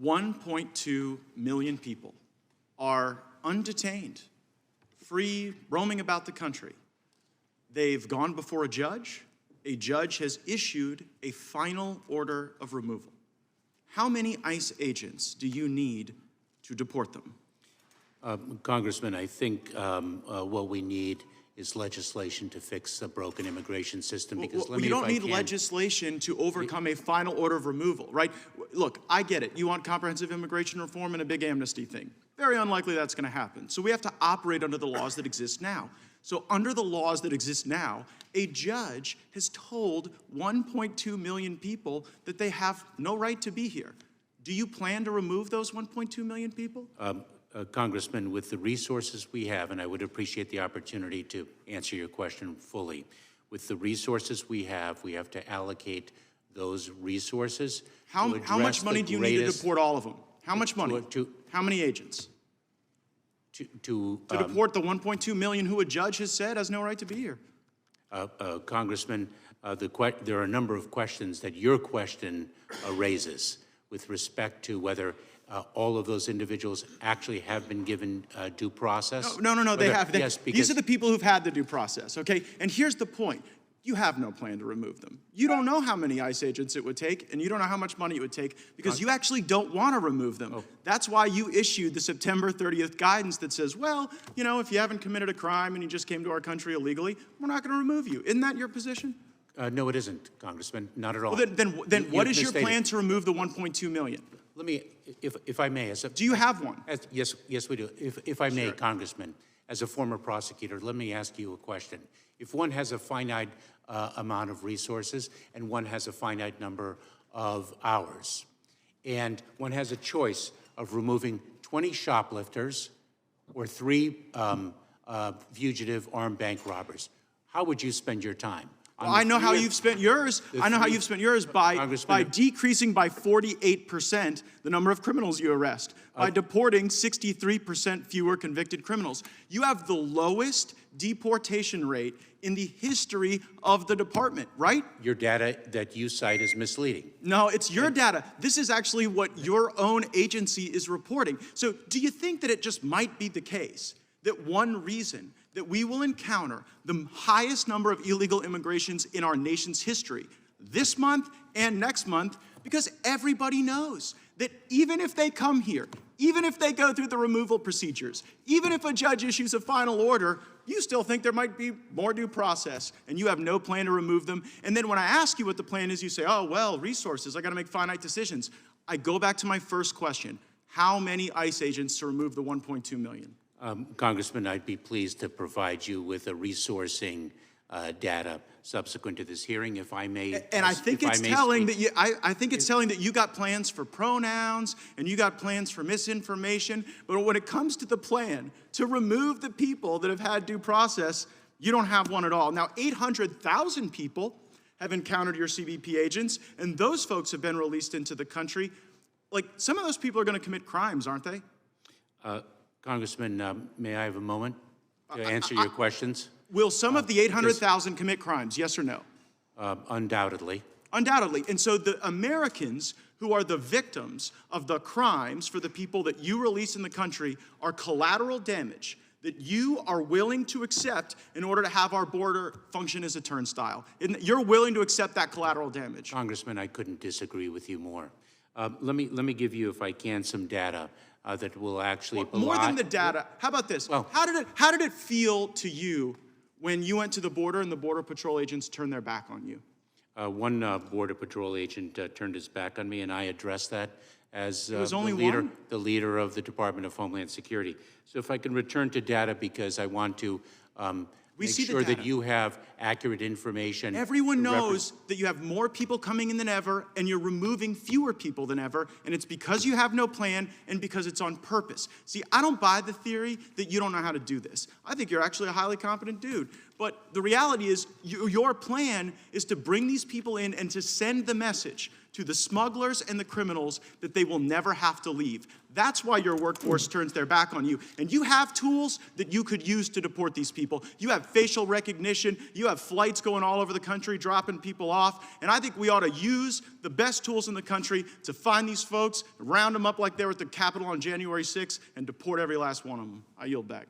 1.2 million people are undetained, free, roaming about the country. They've gone before a judge. A judge has issued a final order of removal. How many ICE agents do you need to deport them? Congressman, I think what we need is legislation to fix the broken immigration system. Because you don't need legislation to overcome a final order of removal, right? Look, I get it. You want comprehensive immigration reform and a big amnesty thing. Very unlikely that's going to happen. So we have to operate under the laws that exist now. So under the laws that exist now, a judge has told 1.2 million people that they have no right to be here. Do you plan to remove those 1.2 million people? Congressman, with the resources we have, and I would appreciate the opportunity to answer your question fully. With the resources we have to allocate those resources. How much money do you need to deport all of them? How much money? How many agents? To deport the 1.2 million who a judge has said has no right to be here. Congressman, there are a number of questions that your question raises with respect to whether all of those individuals actually have been given due process. No, they have. Yes, these are the people who've had the due process, okay? And here's the point. You have no plan to remove them. You don't know how many ICE agents it would take, and you don't know how much money it would take, because you actually don't want to remove them. That's why you issued the September 30th guidance that says, well, you know, if you haven't committed a crime and you just came to our country illegally, we're not going to remove you. Isn't that your position? No, it isn't, Congressman. Not at all. Well, then what is your plan to remove the 1.2 million? Let me, if I may. Do you have one? Yes, we do. If I may, Congressman, as a former prosecutor, let me ask you a question. If one has a finite amount of resources and one has a finite number of hours, and one has a choice of removing 20 shoplifters or 3 fugitive armed bank robbers, how would you spend your time? Well, I know how you've spent yours. I know how you've spent yours by decreasing by 48% the number of criminals you arrest, by deporting 63% fewer convicted criminals. You have the lowest deportation rate in the history of the department, right? Your data that you cite is misleading. No, it's your data. This is actually what your own agency is reporting. So do you think that it just might be the case that one reason that we will encounter the highest number of illegal immigrations in our nation's history this month and next month, because everybody knows that even if they come here, even if they go through the removal procedures, even if a judge issues a final order, you still think there might be more due process, and you have no plan to remove them. And then when I ask you what the plan is, you say, oh, well, resources, I gotta make finite decisions. I go back to my first question. How many ICE agents to remove the 1.2 million? Congressman, I'd be pleased to provide you with a resourcing data subsequent to this hearing, if I may. And I think it's telling that you. I think it's telling that you got plans for pronouns and you got plans for misinformation. But when it comes to the plan to remove the people that have had due process, you don't have one at all. Now, 800,000 people have encountered your CBP agents, and those folks have been released into the country. Like, some of those people are going to commit crimes, aren't they? Congressman, may I have a moment to answer your questions? Will some of the 800,000 commit crimes, yes or no? Undoubtedly. Undoubtedly. And so the Americans who are the victims of the crimes for the people that you release in the country are collateral damage that you are willing to accept in order to have our border function as a turnstile. You're willing to accept that collateral damage. Congressman, I couldn't disagree with you more. Let me give you, if I can, some data that will actually more than the data. How about this? Well, how did it feel to you when you went to the border and the Border Patrol agents turned their back on you? One Border Patrol agent turned his back on me, and I addressed that as the leader of the Department of Homeland Security. So if I can return to data, because I want to make sure that you have accurate information. Everyone knows that you have more people coming in than ever, and you're removing fewer people than ever, and it's because you have no plan and because it's on purpose. See, I don't buy the theory that you don't know how to do this. I think you're actually a highly competent dude. But the reality is, your plan is to bring these people in and to send the message to the smugglers and the criminals that they will never have to leave. That's why your workforce turns their back on you. And you have tools that you could use to deport these people. You have facial recognition. You You have flights going all over the country, dropping people off. And I think we ought to use the best tools in the country to find these folks, round them up like they were at the Capitol on January 6th, and deport every last one of them. I yield back.